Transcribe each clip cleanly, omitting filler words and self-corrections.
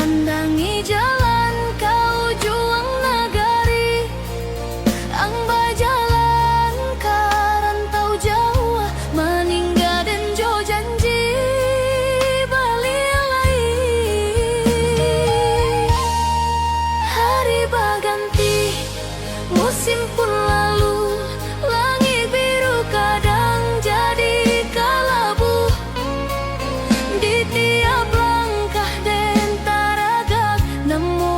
Mandangi jalan kau juang nagari, ang bajalan ka rantau Jawa, meninggal dan jo janji balialai. Hari berganti, musim pun lalu, langit biru kadang jadi kalabu. Di tiap langkah dan taragak, namun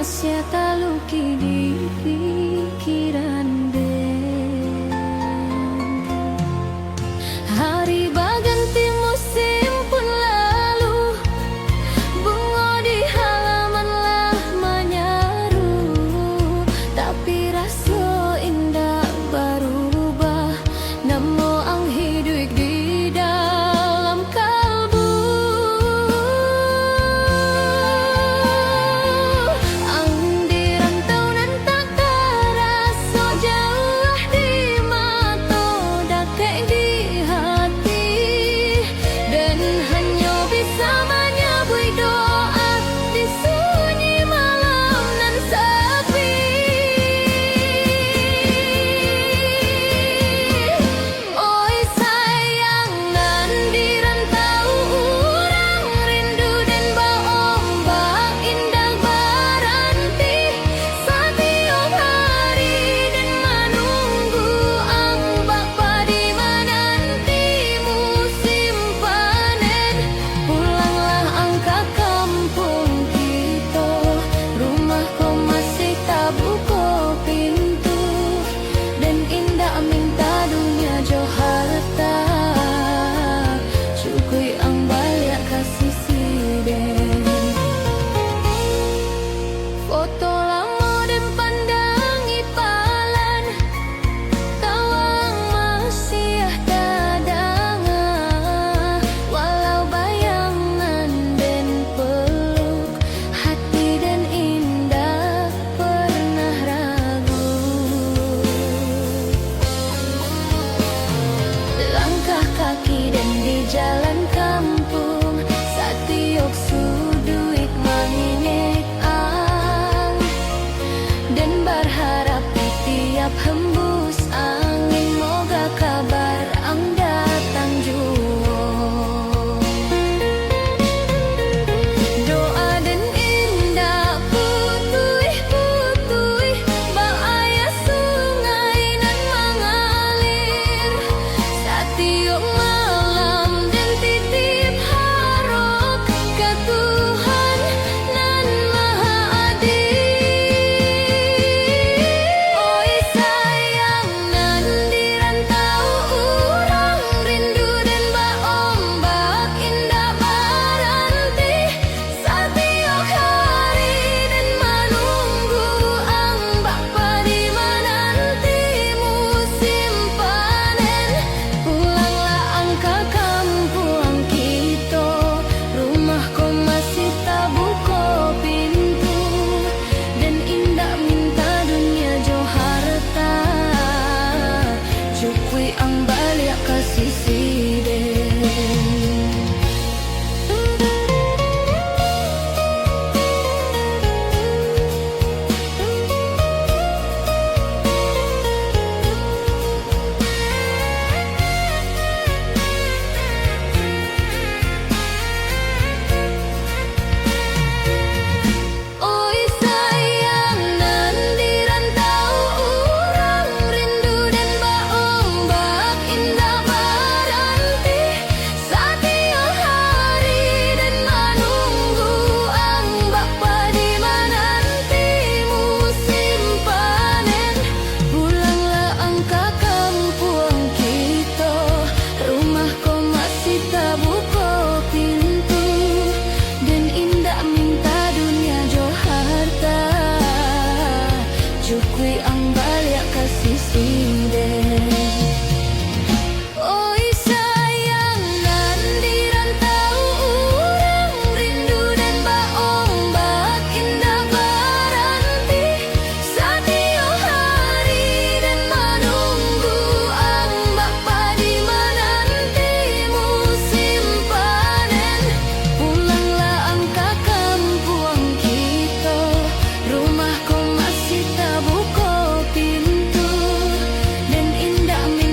masih taluki di pikiran den. Hari baganti musim pun lalu, bunga di halaman lah menyaru, tapi rasa indah berubah, namo ang hidup di dalam kalbu. Ang dirantau nan tak terasa jauh di mata, dekat di hati, dan hanya bisa menyebut doa di sunyi malam nan sepi. Oi sayang nan dirantau urang rindu dan baombak indah baranti, setiap hari dan menunggu ang bapa di menanti musim panen. Pulanglah ang ke kampung kita, rumah kau masih tak buka pintu, dan indah minta dunia jo harta, cukui ang balik kasih siden. Foto lama dan pandangi palan, tawang masih terdengar, walau bayangan dan peluk, hati dan indah pernah ragu. Langkah kaki dan di jalan kampung, setiap sudut mengingat ang, dan berharap di tiap hembus angin moga kabar ang datang jua. Doa dan indah putui bahaya sungai nan mengalir, setiap malam dan titip harap ke Tuhan nan maha adil. Oi sayang nan dirantau urang rindu dan baombak indah baranti, setiap hari dan menunggu ang bapa di menanti musim panen. Pulanglah ang ke kampung kita, rumah kau masih tak buka pintu, dan indah minta dunia jo harta, cukui ang balik kasih siden. Oi sayang nan dirantau urang rindu dan baombak indah baranti, setiap hari dan menunggu ang bapa di menanti musim panen. Pulanglah ang ke kampung kita, rumah kau masih tak buka pintu, dan indah minta dunia jo harta, cukui ang balik kasih siden. Oi sayang nan dirantau urang rindu dan baombak indah baranti, setiap hari dan menunggu ang bapa di menanti musim panen. Pulanglah ang ke kampung kita, rumah kau masih tak buka pintu, dan indah minta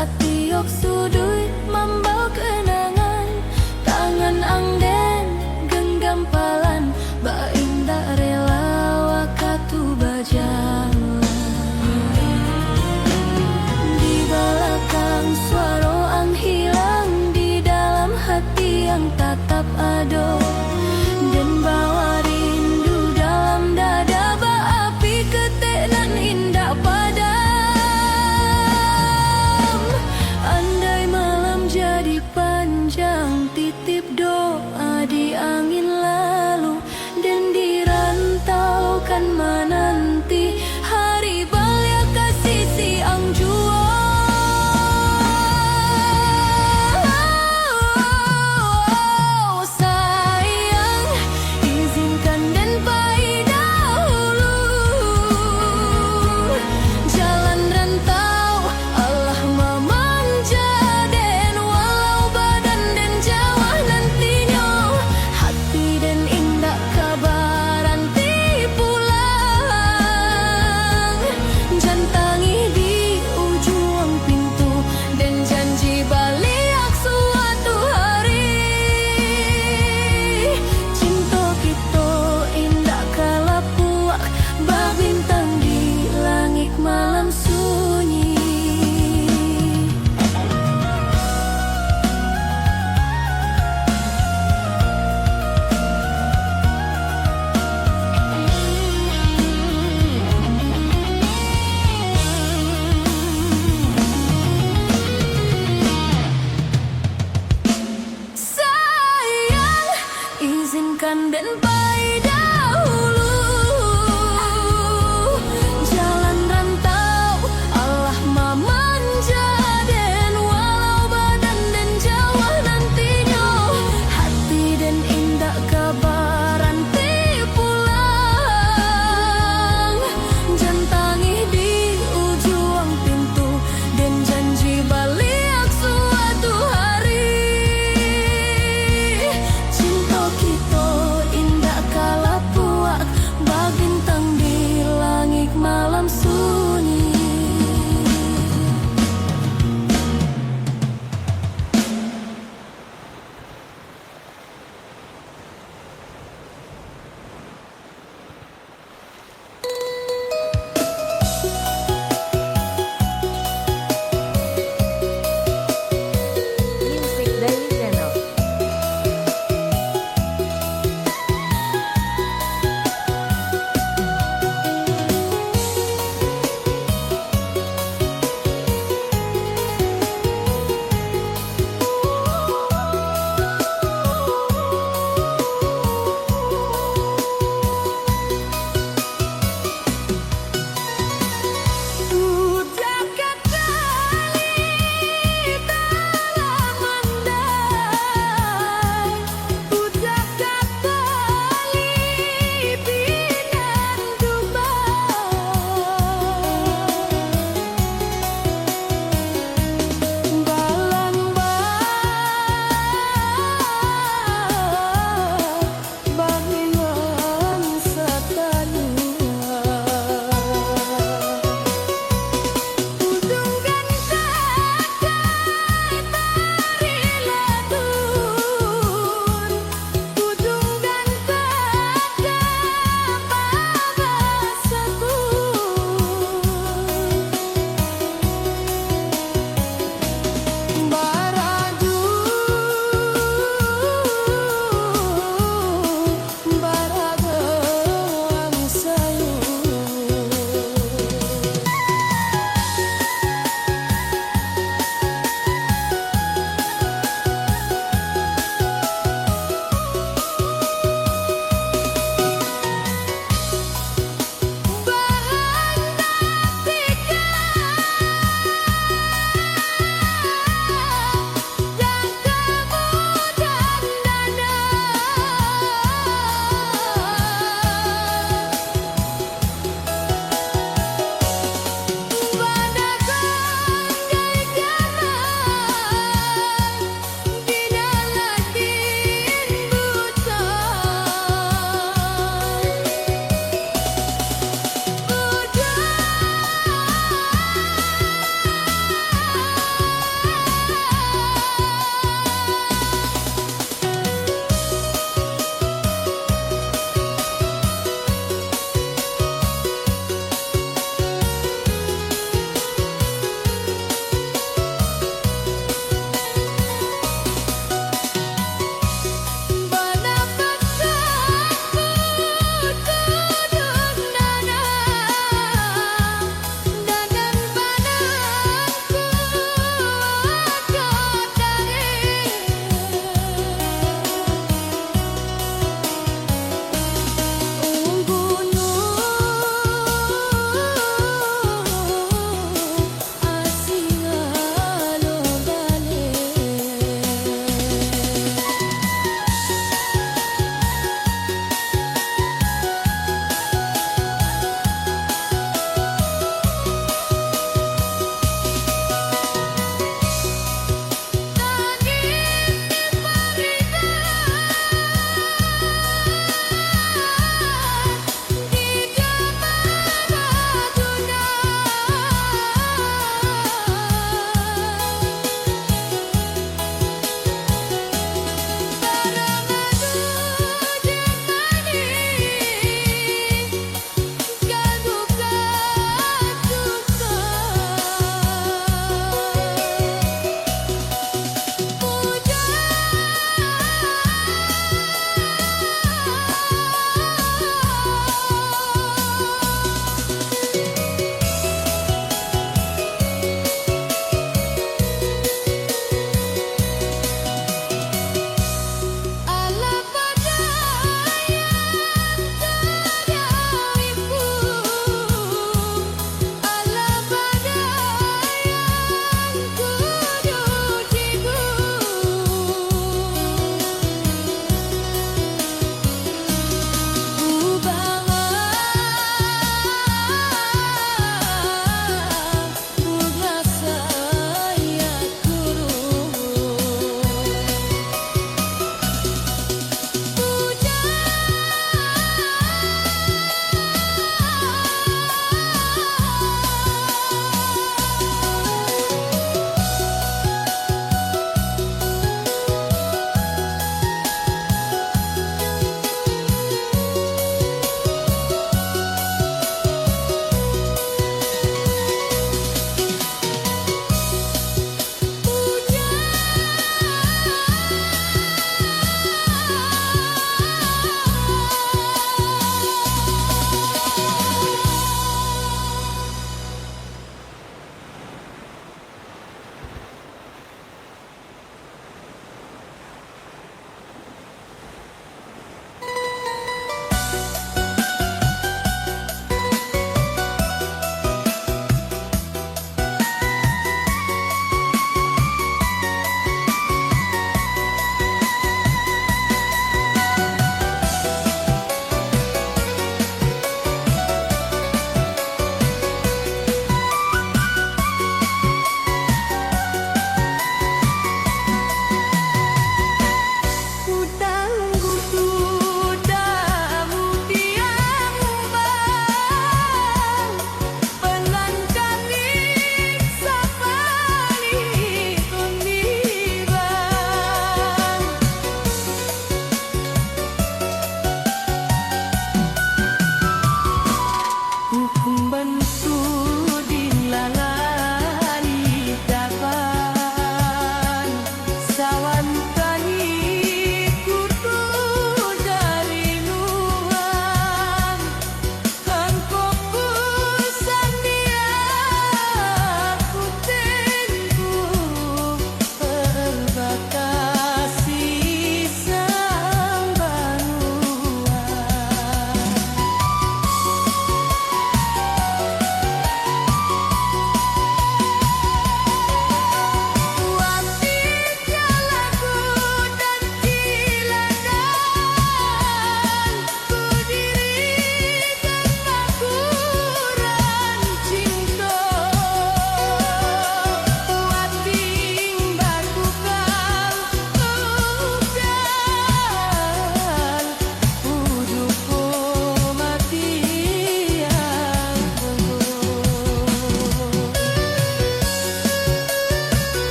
Satiok sudut membawa kenangan, tangan angden genggam palan, bain tak rela wakatu berjalan. Di belakang suara ang hilang, di dalam hati yang tatap ado, dan bawa rindu dalam dada, berapi ketek nan indah padam. Andai malam jadi panjang, titip doa di angin lalu, dan dirantaukan menanti hari balik kasih siang jua. Sayang, izinkan dan pai dahulu, jalan rantau Allah memanja, dan walau badan dan jauh nantinya, hati dan indah kabaran ti pulang. Jantangi di ujung pintu, dan janji balik suatu hari. Cinta kita indah kala puak, babintang di langit malam sunyi. Sayang, izinkan dan pai dahulu, jalan rantau Allah memanja, dan walau badan dan jauh nantinya, hati dan indah kabaran ti pulang. Jantangi di ujung pintu, dan janji balik suatu hari. Cinta kita indah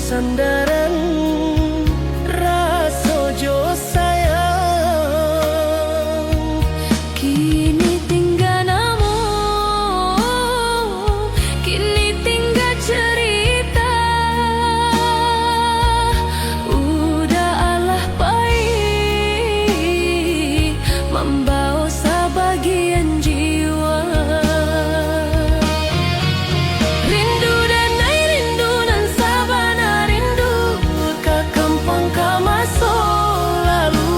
sandaran rasojo sayang. Kini tinggal namun, kini tinggal cerita. Udah alah pahit, membawa sebagian jiwa. Rindu dan ai rindu nan sabana rindu, ke kampung ke masa lalu.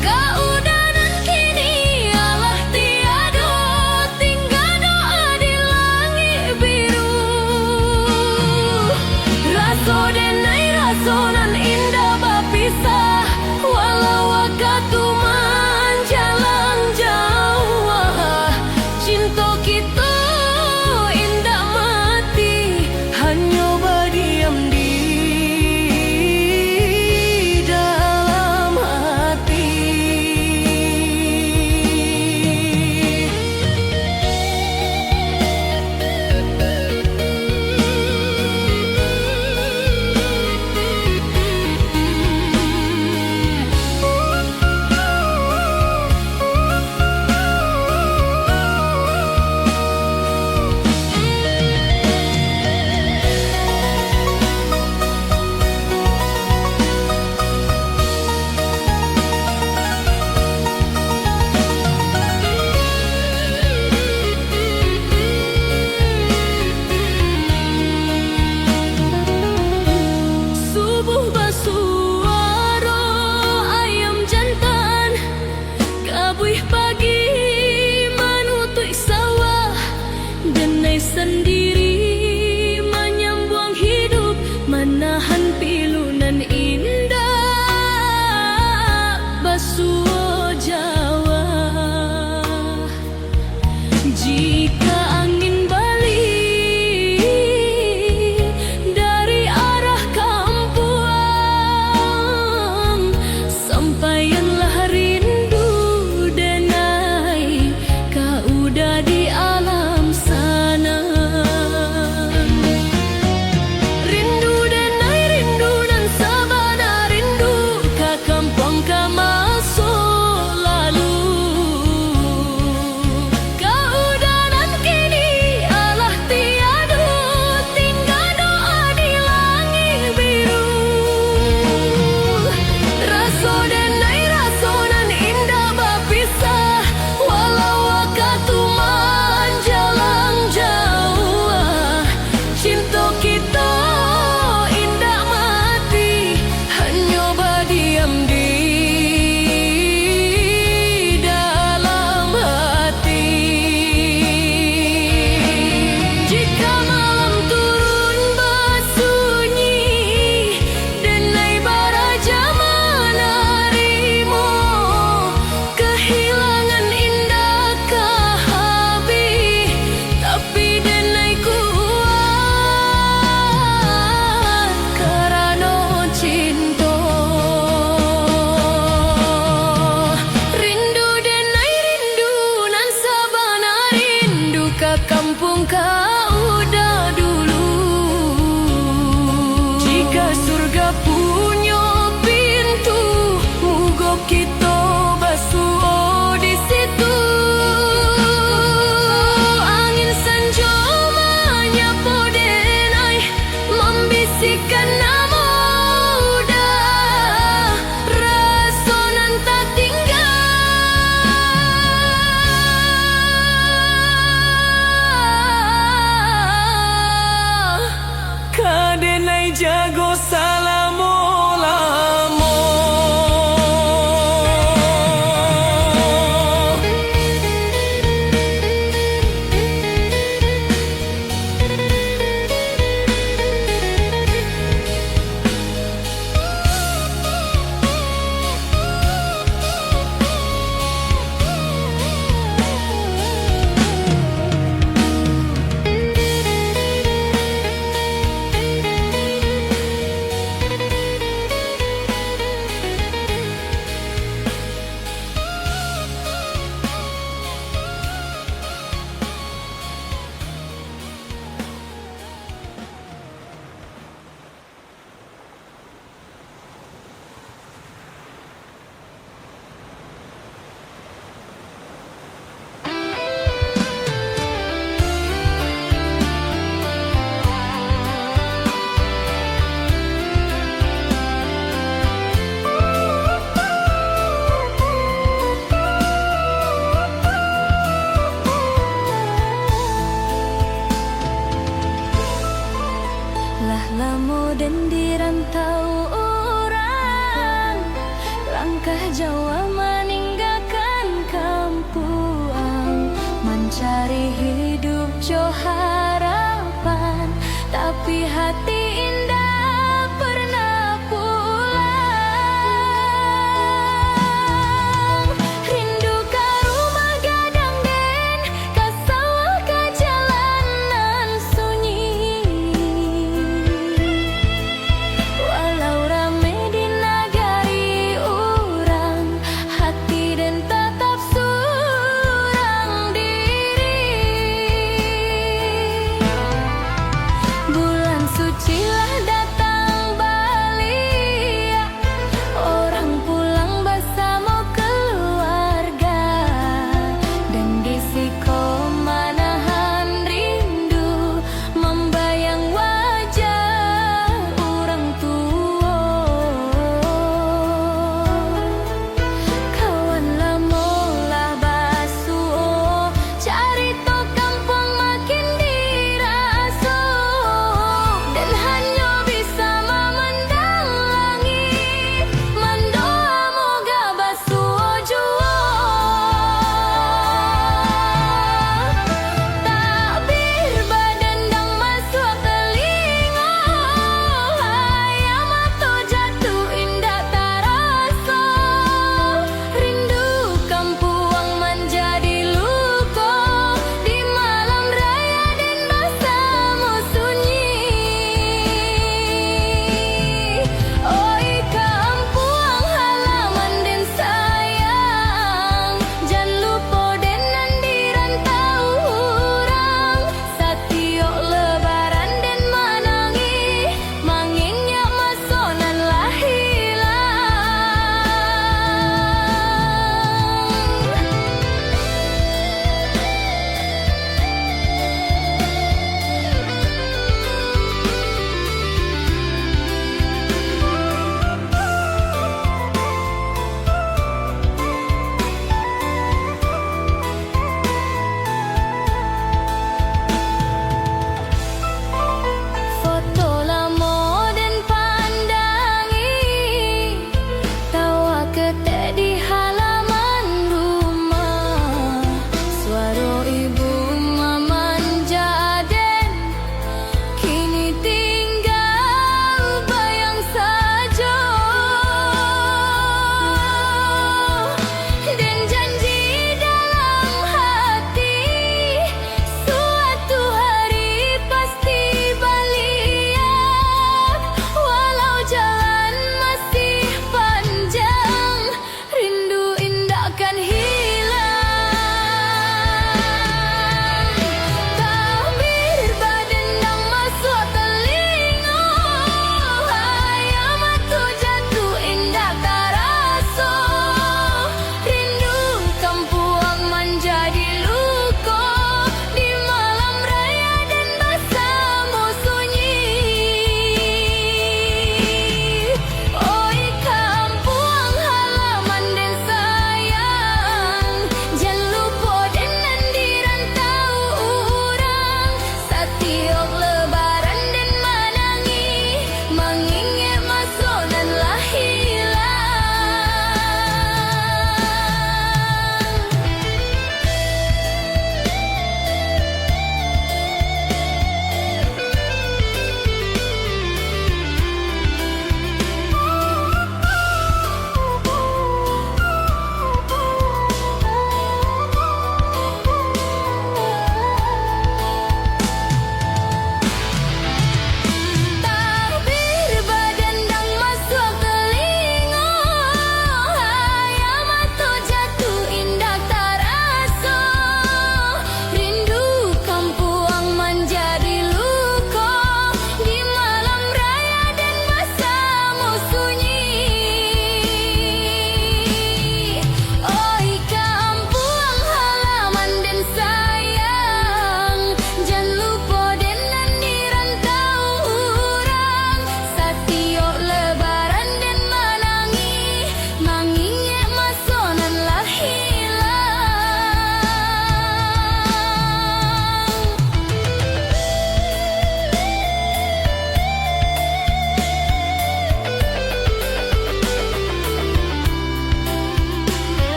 Keudanan kini alah tiada, tinggal doa di langit biru. Raso dan ai raso nan indah berpisah, walau waktu menjalan jauh. Cinta kita indah mati, hanya berdiam di dalam hati. Subuh bersuara ayam jantan, kabuih pagi menutup sawah. Denai sendiri menyambung hidup, menahan pilunan indah basuh Jawa. Jika angin balik dari arah kampuang, sampaianlah rindu denai, kau udah di alam sana. Rindu denai rindu dan sabana rindu, ke kampung ke masa lalu. Keudanan kini alah tiada, tinggal doa di langit biru. Raso denai raso nan indah berpisah, walau waktu menjalan jauh. Cinta kita indah mati, hanya berdiam di dalam hati. Jika malam turun bersunyi, denai baraja menarimu, kehilangan indah ke habis, tapi denai kuat kerana cinta. Rindu denai rindu nan sabana rindu, ke kampung kau udah dulu. Jika surga punya pintu, moga kita basuh di situ. Angin senja menyapa denai, membisikkan nama udah, rasa nan tak tinggal. Kadenai jago salamo-lamo. lamo dan di rantau orang, langkah Jawa meninggalkan kampung, mencari hidup jo harapan, tapi hati indah pernah pulang. Rindu ka rumah gadang den, ka sawah ka jalanan sunyi. Walau rame di nagari urang,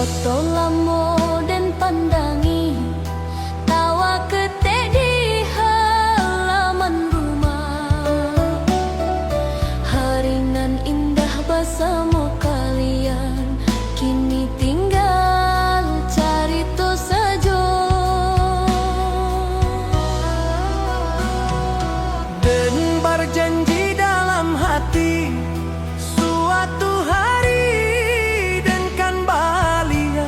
foto lamo dan pandangi tawa ketek di halaman rumah. Haringan indah bersama kalian, kini tinggal carito saja. Dan berjanji dalam hati suatu hari dan kan bahagia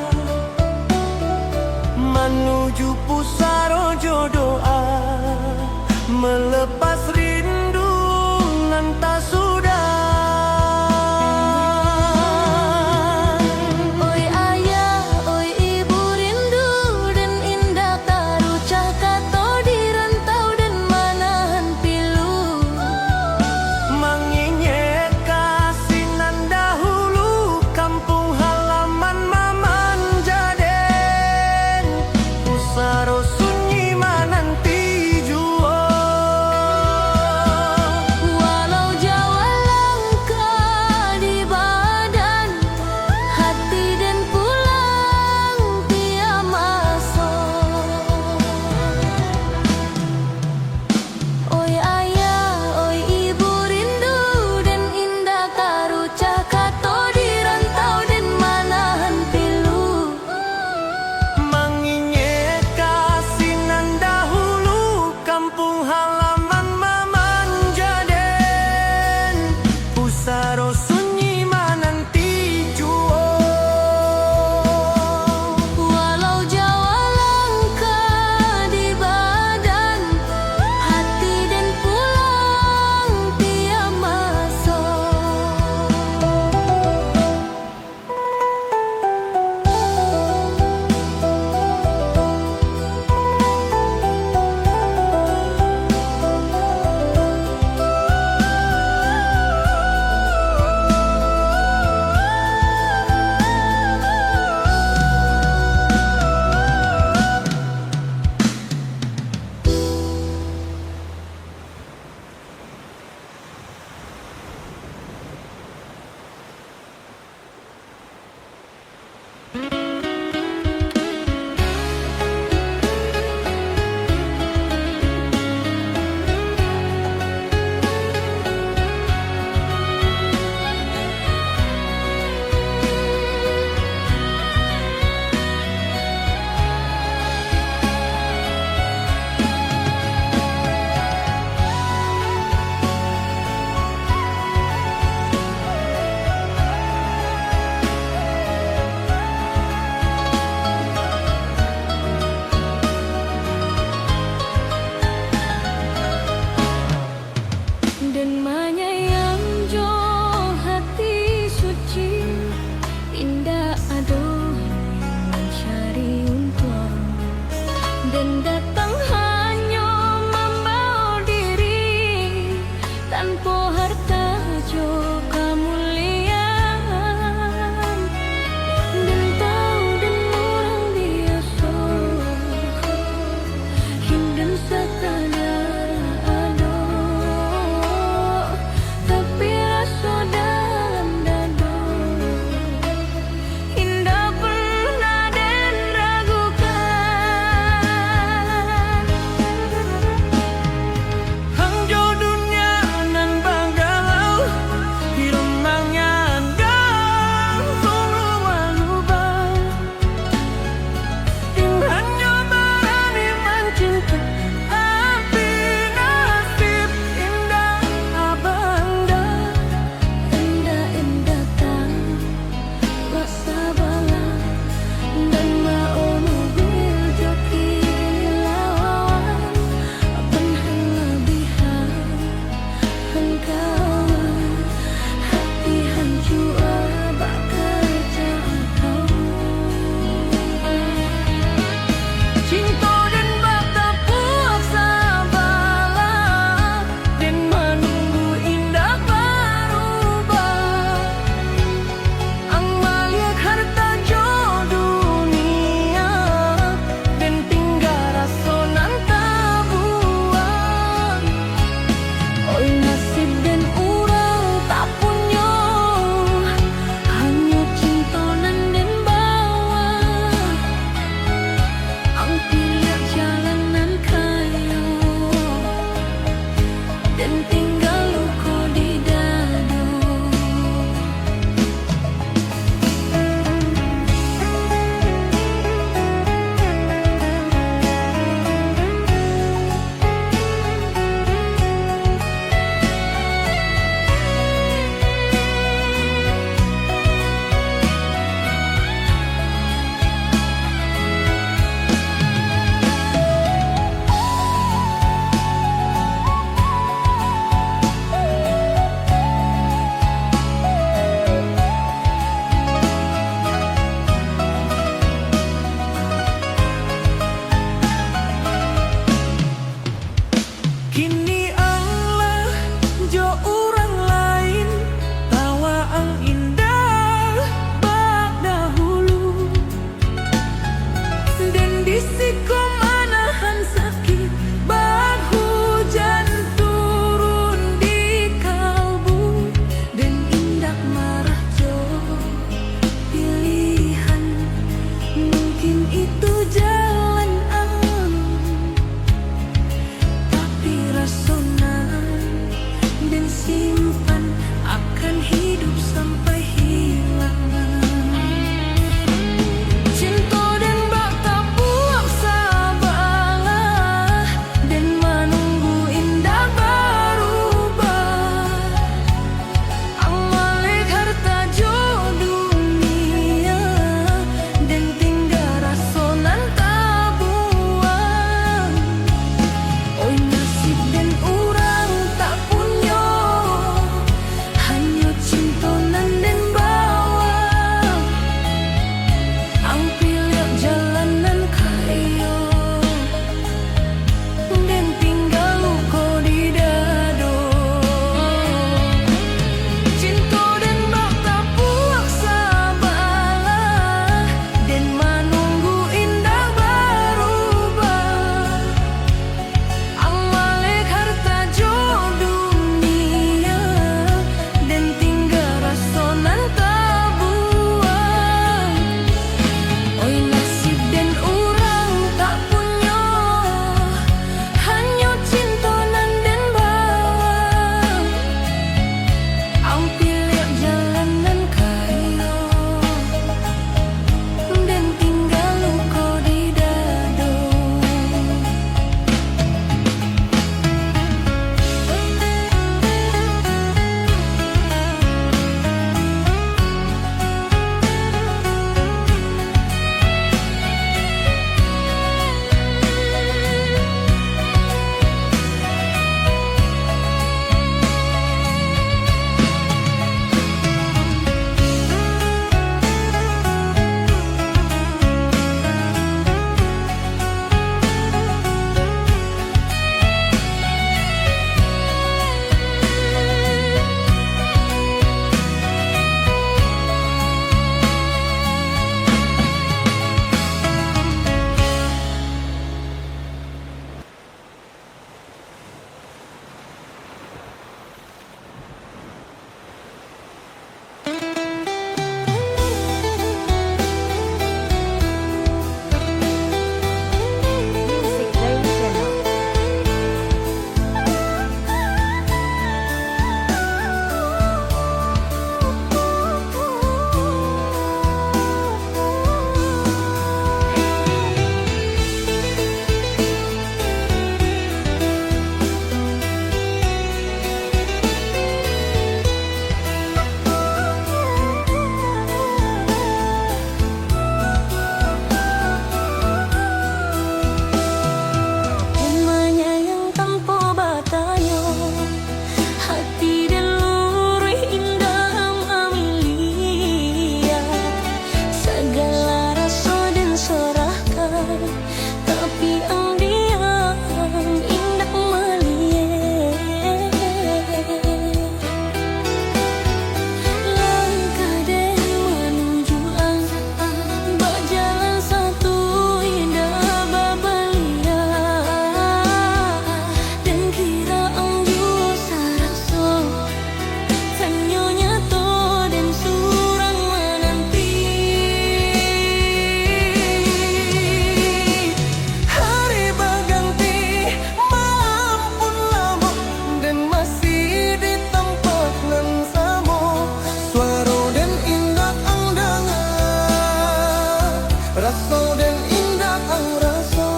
Raso dan indah ang raso.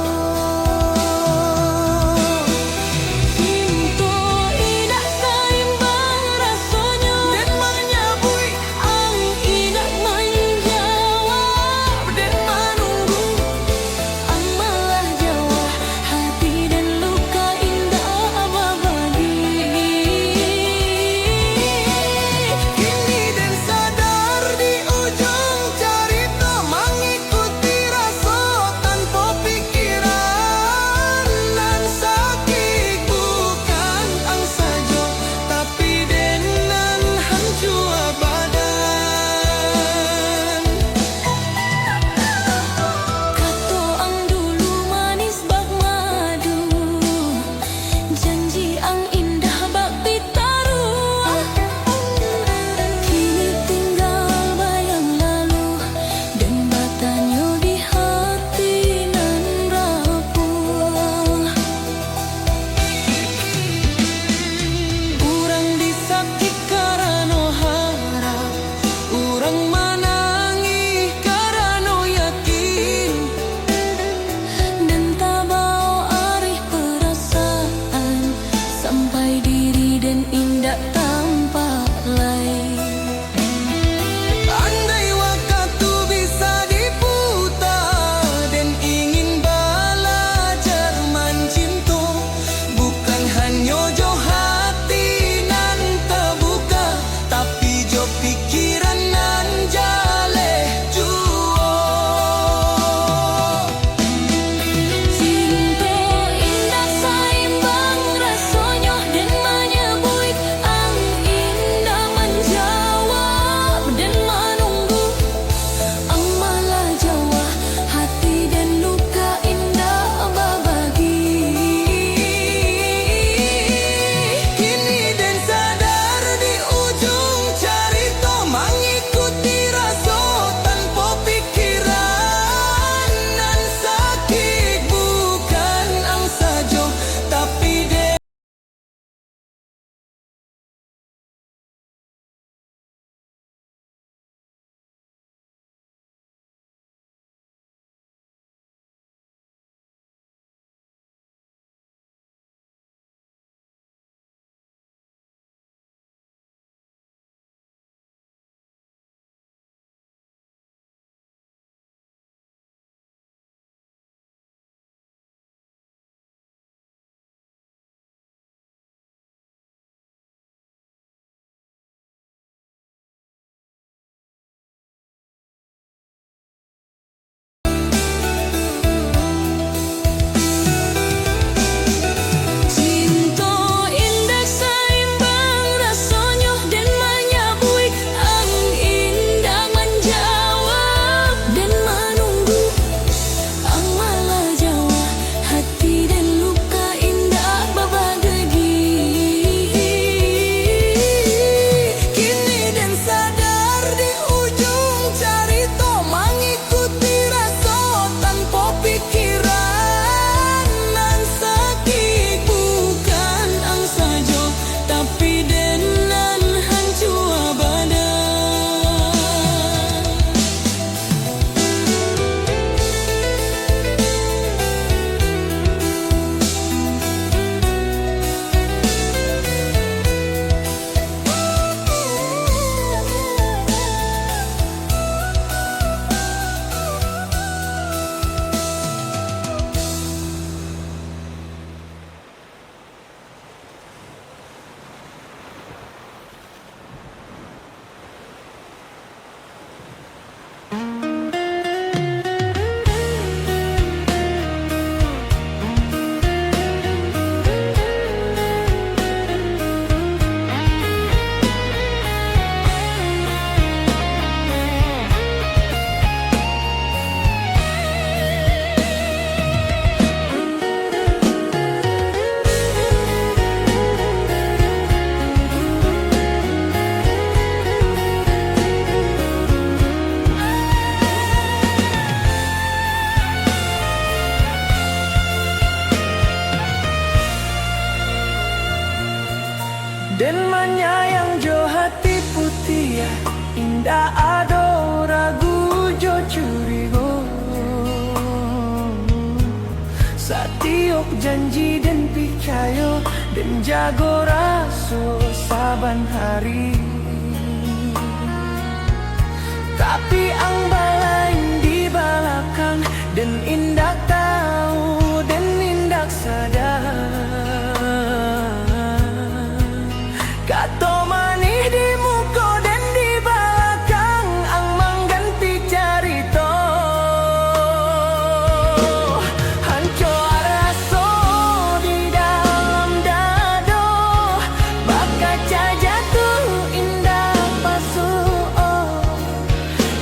Cinta indah saimbang rasanya, Dan menyabui ang indah menjawab dan menunggu. ang malah jawa hati dan luka indah abadi. Kini dan sadar di ujung cerita, mengikuti rasa tanpa pikiran. Dan sakit bukan ang saja, tapi dengan hancur badan. Kato ang dulu manis bak madu, janji ang indah bak pitaru. Kini tinggal bayang lalu, dan batanya di hati nan rapuh. Urang disakit karena harap, urang menangis karena yakin. Dan tabau arih perasaan, sampai diri dan indah tampak lain. Andai waktu bisa diputar dan ingin belajar mencinta, bukan hanya jo hati nan terbuka, tapi jo pikiran nan jaleh jua. Cinta indah saimbang rasanya, dan menyebut ang indah menjawab dan menunggu ang malah jawa hati dan luka indah berbagi. Kini dan sadar di ujung cerita, mengikuti rasa tanpa pikiran. Dan sakit bukan ang saja, tapi Cinta indah saimbang rasanya, dan menyebut ang indah menjawab dan menunggu ang malah jawa hati dan luka indah berbagi. kini dan sadar di ujung cerita, mengikuti rasa tanpa pikiran. Dan sakit bukan ang saja, tapi dengan hancur badan. Dan menyayang jo hati putih ya, indah ado ragu jo curigo. tiok janji dan picayo dan jago raso saban hari. Tapi ang balain di belakang dan indak tahu dan indak sadar. Kato manih di muka dan di belakang ang mengganti carito. Hanco raso di dalam dado bakaca jatuh indah pasuo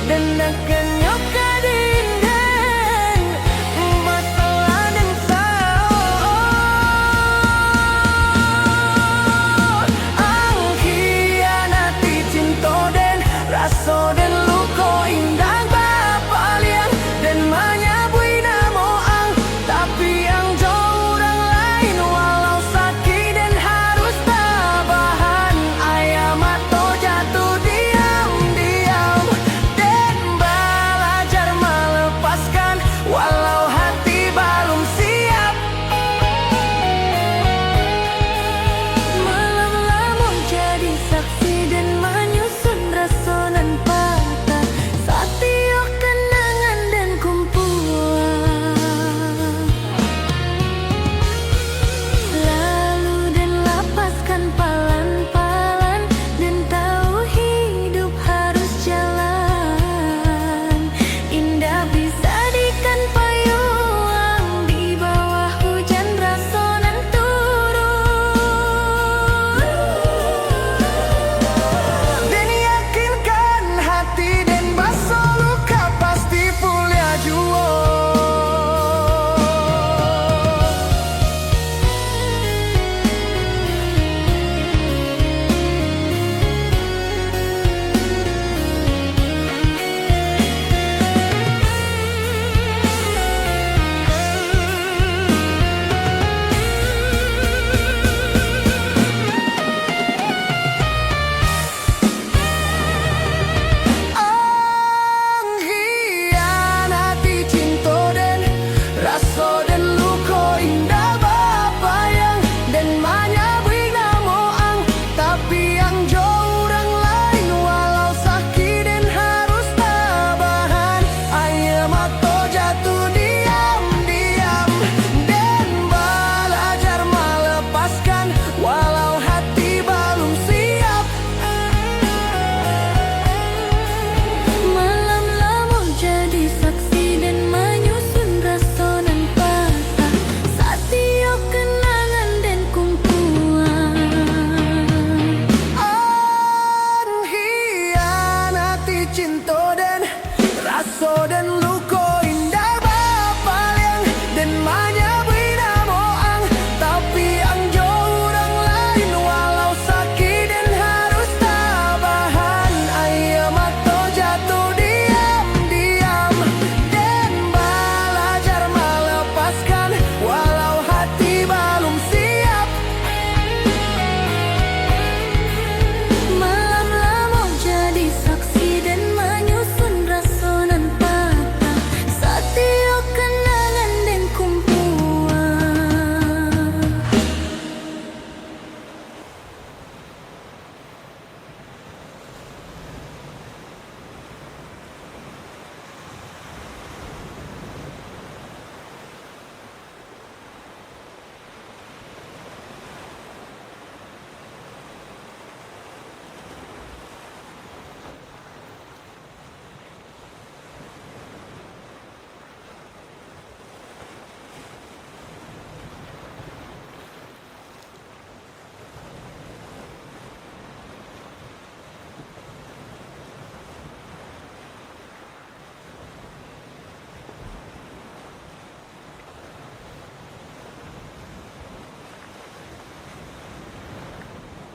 dan akan nyoka dinden masalah dan sao. Ang khianati cinta dan raso dan luko indah bapaliang dan menyabui namo ang tapi ang jauh orang lain walau sakit dan harus tabahan. Ayam atau jatuh diam-diam dan belajar melepaskan walau hati belum siap. Malam lamun jadi saksi dan menyusun rasonan patah saat tiok kenangan dan kumpulan. Lalu dan lapaskan palan-palan dan tahu hidup harus jalan. Indah bisa dikan payung di bawah hujan rasonan turun. Dan yakinkan hati dan baso luka pasti pulih jua. Ang khianati cinta dan raso dan luko indah bapayang dan menyabui namo ang tapi ang jauh orang lain walau sakit dan harus tabahan. Ayam atau jatuh di